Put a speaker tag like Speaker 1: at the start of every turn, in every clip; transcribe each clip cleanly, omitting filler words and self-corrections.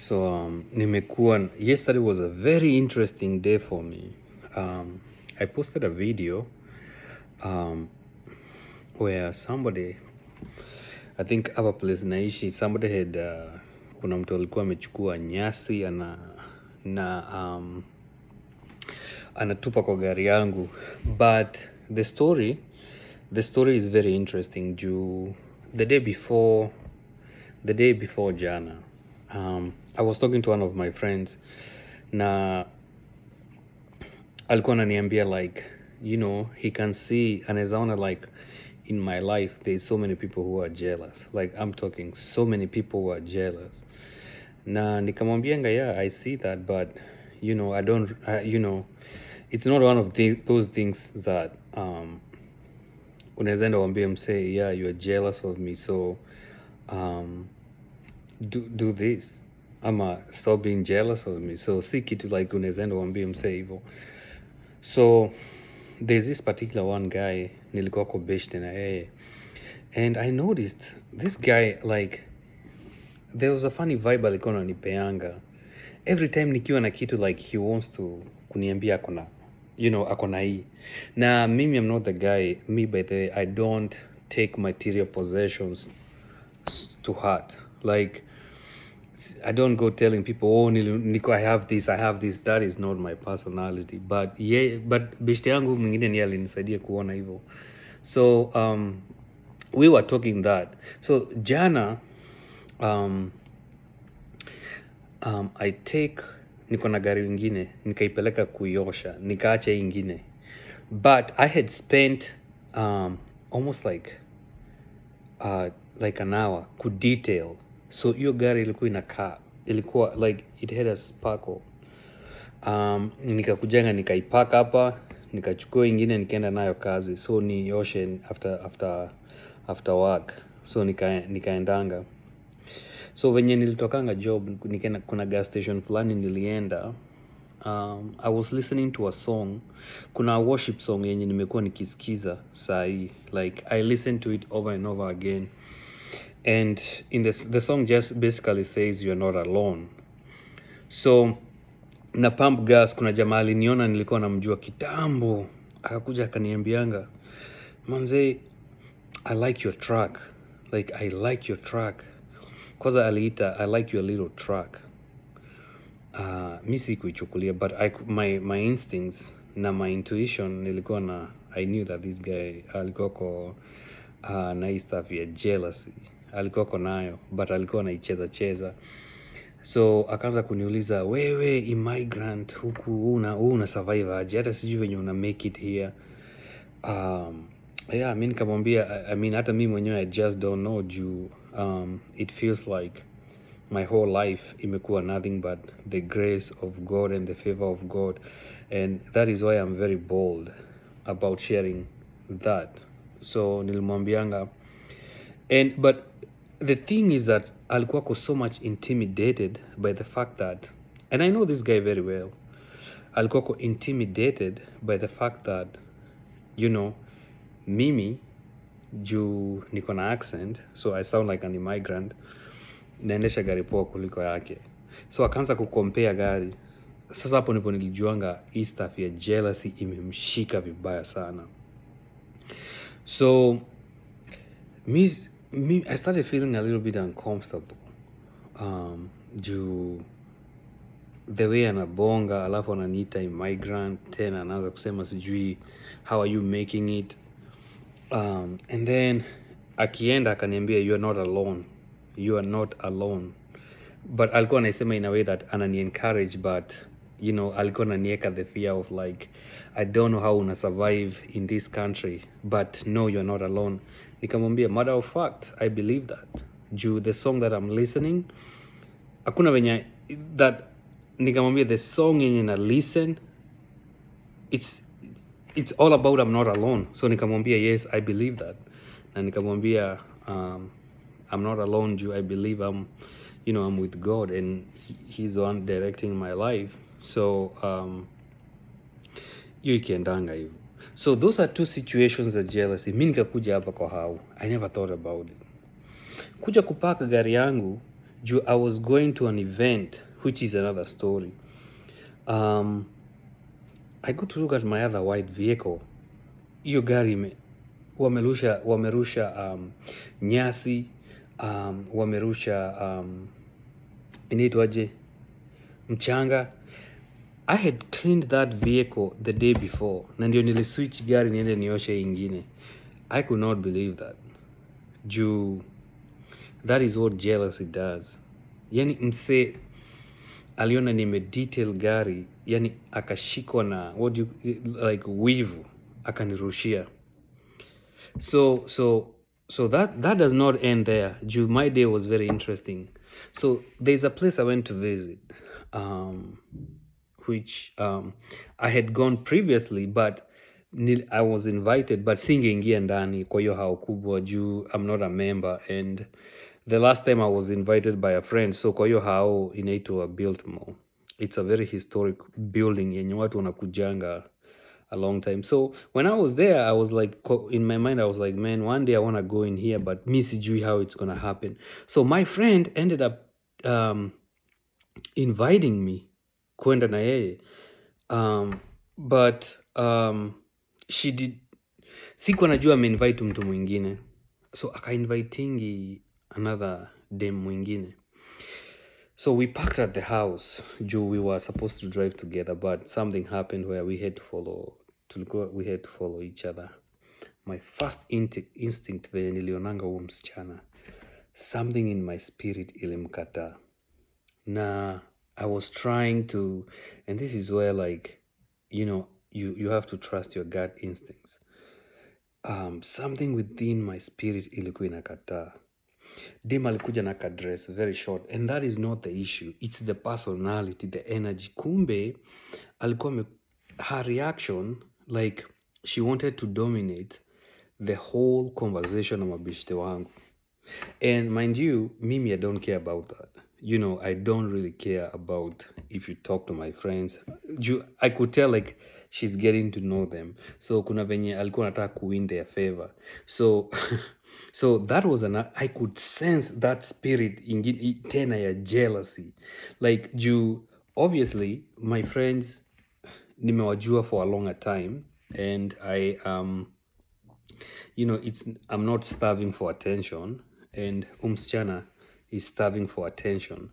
Speaker 1: Yesterday was a very interesting day for me. I posted a video where somebody, I think hapa place naishi, somebody had kuna mtu alikuwa amechukua nyasi anatupa kwa gari yangu. But the story is very interesting. The day before jana, I was talking to one of my friends na alikuwa ananiambia like, he can see, anawezaona like in my life there's so many people who are jealous. Like I'm talking so many people who are jealous. Na nikamwambianga, yeah, I see that, but I don't, it's not one of those things that unaweza enda uambie msee, yeah, you are jealous of me, so do this, ama stop being jealous of me. So si kitu like unaweza enda uambie msee hivyo. So there's this particular one guy nilikuwa kwa beshte na yeye, and I noticed this guy, like there was a funny vibe alikuwa ananipeanga every time nikiwa na kitu, like he wants to kuniambia akona hii. Na mimi I'm not the guy, me by the way, I don't take material possessions to heart. Like I don't go telling people, oh Nico, I have this. That is not my personality. But beshte yangu mwingine ni alinisaidia kuona hivyo. So we were talking that. So jana niko na gari ingine nikaipeleka kuiosha, nikaacha ingine, but I had spent almost like an hour kudetail. So hiyo gari ilikuwa like it had a sparkle. Nikakujanga nikaipaka hapa, nikachukua ingine nikaenda nayo kazi, so nioshe after work. So nikaendanga. So venye nilitokanga job, kuna gas station fulani nilienda. I was listening to a song. Kuna worship song yenye nimekuwa nikisikiza sahi. Like I listened to it over and over again. And in the song just basically says you're not alone. So na pump gas, kuna jamaa aliniona nilikuwa namjua kitambo. Akakuja akaniambianga, manze, I like your track. Like I like your track. Kwanza aliita, I like your little track. Mi sikuichukulia, but my instincts na my intuition nilikuwa na, I knew that this guy alikuwa na hii stuff ya jealousy. Alikuwa nayo, but alikuwa anaicheza. So akaanza kuniuliza, wewe immigrant huku una survive aje? Hata sijui venye una make it here. Yeah, mi nikamwambia, I mean hata mi mwenyewe I just don't know juu it feels like my whole life imekuwa nothing but the grace of God and the favor of God, and that is why I'm very bold about sharing that. So nilimwambianga, but the thing is that alikuwa so much intimidated by the fact that, and I know this guy very well, alikuwa intimidated by the fact that mimi juu niko na accent, so I sound like an immigrant, naendesha gari poa kuliko yake. So akaanza kukompea gari. Sasa hapo ndipo nilijuanga hii stuff ya jealousy imemshika vibaya sana. So I started feeling a little bit uncomfortable juu the way anabonga, alafu ananiita immigrant, tena anaanza kusema sijui how are you making it, and then akienda akaniambia you are not alone. But alikuwa anaisema in a way that anani encourage, but alikuwa ananieka the fear of like, I don't know how una survive in this country, but no, you're not alone. Nikamwambia, matter of fact, I believe that. Juu the song that I'm listening, hakuna venye that, nikamwambia the song yenye na listen, it's all about I'm not alone. So nikamwambia, yes, I believe that. Na nikamwambia, I'm not alone juu I believe I'm with God and he's the one directing my life. So hiyo ikiendanga hivyo. So those are two situations of jealousy. Mi nikakuja hapa kwa hao, I never thought about it. Kuja kupaka gari yangu I was going to an event, which is another story. um, I go to look at my other white vehicle. Hiyo gari wamerusha nyasi, wamerusha inaitwaje, mchanga. I had cleaned that vehicle the day before, na ndio niliswitch gari niende nioshe ingine. I could not believe that. Juu that is what jealousy does. Yani mse aliona detail gari, yani akashikwa na what you like wivu, akanirushia. So that does not end there. My day was very interesting. So there's a place I went to visit, which I had gone previously, but I was invited, but singeingia ndani kwa hiyo hao kubwa juu I'm not a member, and the last time I was invited by a friend, so kwa hiyo hao inaitwa Biltmore. It's a very historic building yenye watu wanakujanga a long time. So when I was there, I was like, in my mind, I was like, man, one day I want to go in here, but mi sijui how it's going to happen. So my friend ended up inviting me kwenda na yeye. But she did, sikuwa najua ameinvite mtu mwingine. So akainvitingi another dem mwingine. So we parked at the house. We were supposed to drive together, but something happened where we had to follow each other. My first instinct venye nilionanga huo msichana, something in my spirit ilimkataa. Na I was trying to, and this is where, like, you have to trust your gut instincts. Something within my spirit ilikuwa inakataa. Dem alikuja na kadress very short, and that is not the issue. It's the personality, the energy. Kumbe alikuwa her reaction, like she wanted to dominate the whole conversation na mabishte wangu. And mind you, mimi, I don't care about that. I don't really care about if you talk to my friends. I could tell, like, she's getting to know them. So kuna venye alikuwa anataka kuwin their favor. So so that was I could sense that spirit tena ya jealousy. Like, obviously my friends nimewajua for a longer time, and I'm not starving for attention, and msichana is starving for attention.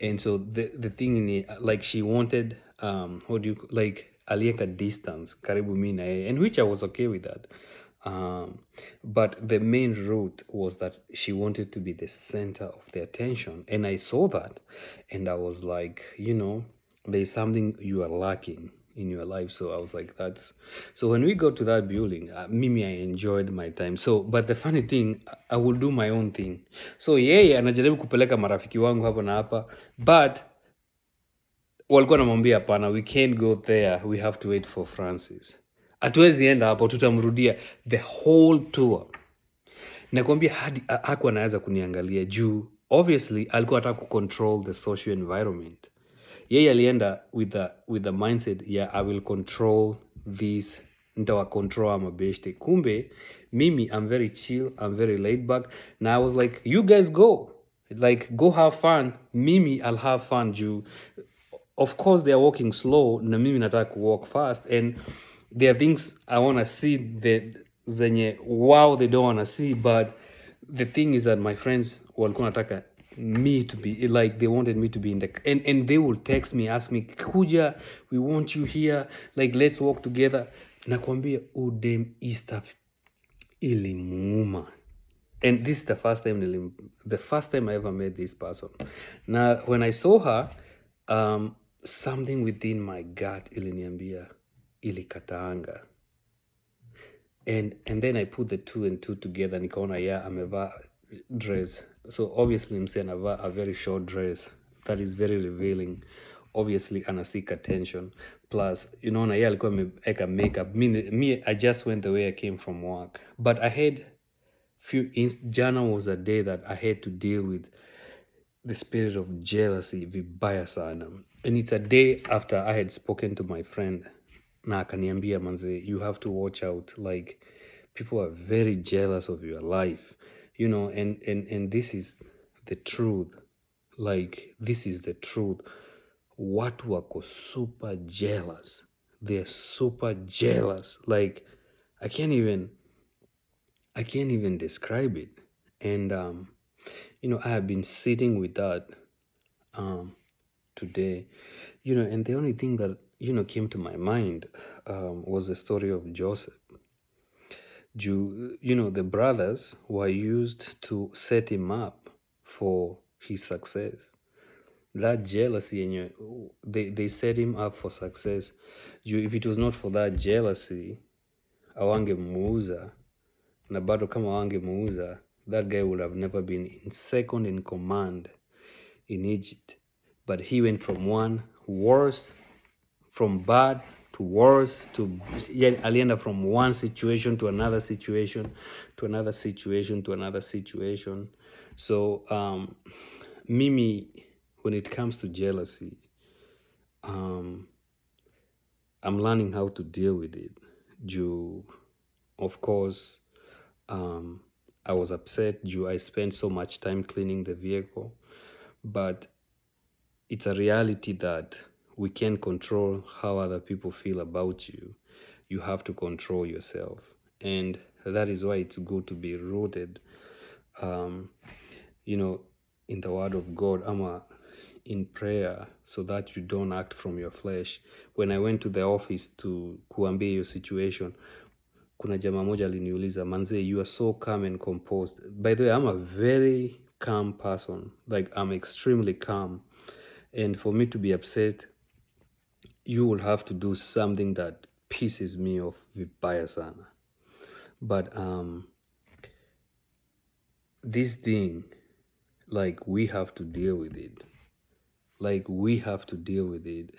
Speaker 1: And so the thing, like, she wanted alieka distance karibu mi na yeye, and which I was okay with that. But the main root was that she wanted to be the center of the attention, and I saw that, and I was like, there's something you are lacking in your life. So I was like, so when we got to that building, mimi, I enjoyed my time. So but the funny thing, I would do my own thing. So yeye anajaribu kupeleka marafiki wangu hapa na hapa, but walikuwa namwambia hapana, we can't go there, we have to wait for Francis. Hatuwezi enda hapo, tutamrudia the whole tour. Nakwambia hadi hakuwa anaweza kuniangalia juu obviously alikuwa anataka kucontrol the social environment. Yeye alienda with the mindset, yeah, I will control this, nitawa control ama beshte. Kumbe mimi, I'm very chill, I'm very laid back. Now I was like, you guys go, like, go have fun. Mimi, I'll have fun juu of course they are walking slow na mimi nataka walk fast, and there are things I want to see that zenye wow they don't want to see. But the thing is that my friends walikuwa nataka me to be, like, they wanted me to be in the, and they will text me, ask me, kuja, we want you here, like, let's walk together. Nakwambia udem stuff ilimuuma. And this is the first time I ever met this person. Now when I saw her, something within my gut iliniambia ilikataanga. And then I put the two and two together, nikaona, yeah, amevaa dress. So obviously mse anavaa a very short dress that is very revealing. Obviously anasika attention. Plus, na yeye alikuwa ameweka makeup. Me, I just went the way I came from work. But I had jana was a day that I had to deal with the spirit of jealousy vibaya sana. And it's a day after I had spoken to my friend na akaniambia, manze, you have to watch out, like, people are very jealous of your life, and this is the truth. like this is the truth. Watu wako super jealous. They're super jealous. Like I can't even describe it. And I have been sitting with that um today. And the only thing that came to my mind was the story of Joseph. The brothers were used to set him up for his success. That jealousy, they set him up for success. If it was not for that jealousy, awangemuuza, na bado kama awangemuuza, that guy would have never been in second in command in Egypt. But he went from bad to worse alienda from one situation to another situation to another situation to another situation. So mimi, when it comes to jealousy, I'm learning how to deal with it. Of course, I was upset I spent so much time cleaning the vehicle, but it's a reality that we can't control how other people feel about you. You have to control yourself. And that is why it's good to be rooted, in the word of God, in prayer, so that you don't act from your flesh. When I went to the office to kuambia your situation, kuna jamaa moja aliniuliza, manze, you are so calm and composed. By the way, I'm a very calm person. Like, I'm extremely calm. And for me to be upset, you will have to do something that pisses me off vibaya sana. But this thing, like, we have to deal with it.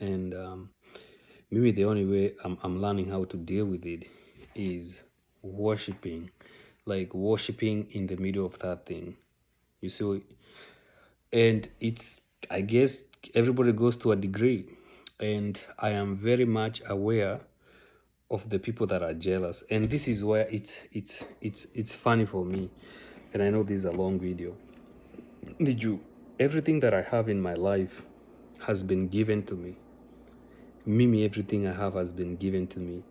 Speaker 1: And maybe the only way I'm learning how to deal with it is worshiping. Like worshiping in the middle of that thing. You see, and I guess everybody goes to a degree, and I am very much aware of the people that are jealous, and this is where it's funny for me. And I know this is a long video. Everything that I have in my life has been given to me. Mimi, everything I have has been given to me.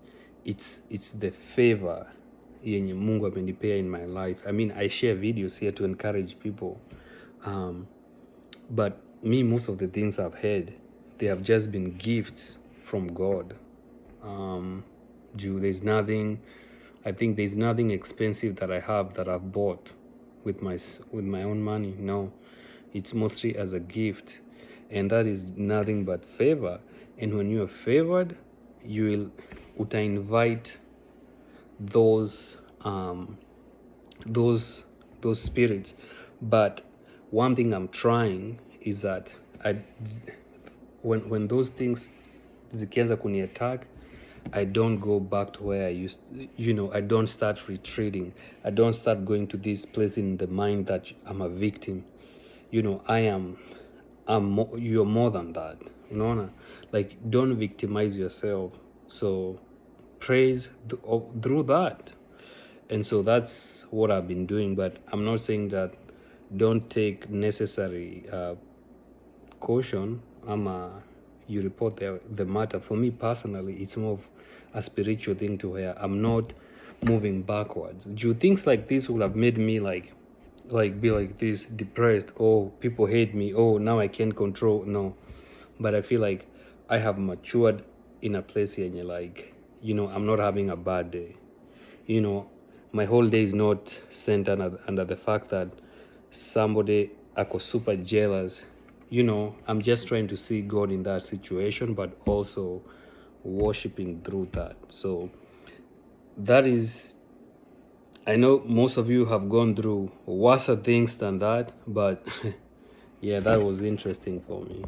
Speaker 1: It's the favor yenye Mungu amenipea in my life. I mean, I share videos here to encourage people, but me, most of the things I've had, they have just been gifts from God. There's nothing expensive that I have that I've bought with my own money. No, it's mostly as a gift, and that is nothing but favor. And when you are favored, you will invite those spirits. But one thing I'm trying is that when those things zikianza kuni attack, I don't go back to where I used to, I don't start retreating. I don't start going to this place in the mind that I'm a victim. You're more than that. Like, don't victimize yourself. So praise through that. And so that's what I've been doing. But I'm not saying that don't take necessary caution. You report the matter. For me personally, it's more of a spiritual thing to where I'm not moving backwards. Things like this would have made me like be like this, depressed. Oh, people hate me. Oh, now I can't control. No. But I feel like I have matured in a place here, and you're like, I'm not having a bad day. My whole day is not centered under the fact that somebody ako super jealous. I'm just trying to see God in that situation, but also worshiping through that. So that is, I know most of you have gone through worse things than that, but yeah, that was interesting for me.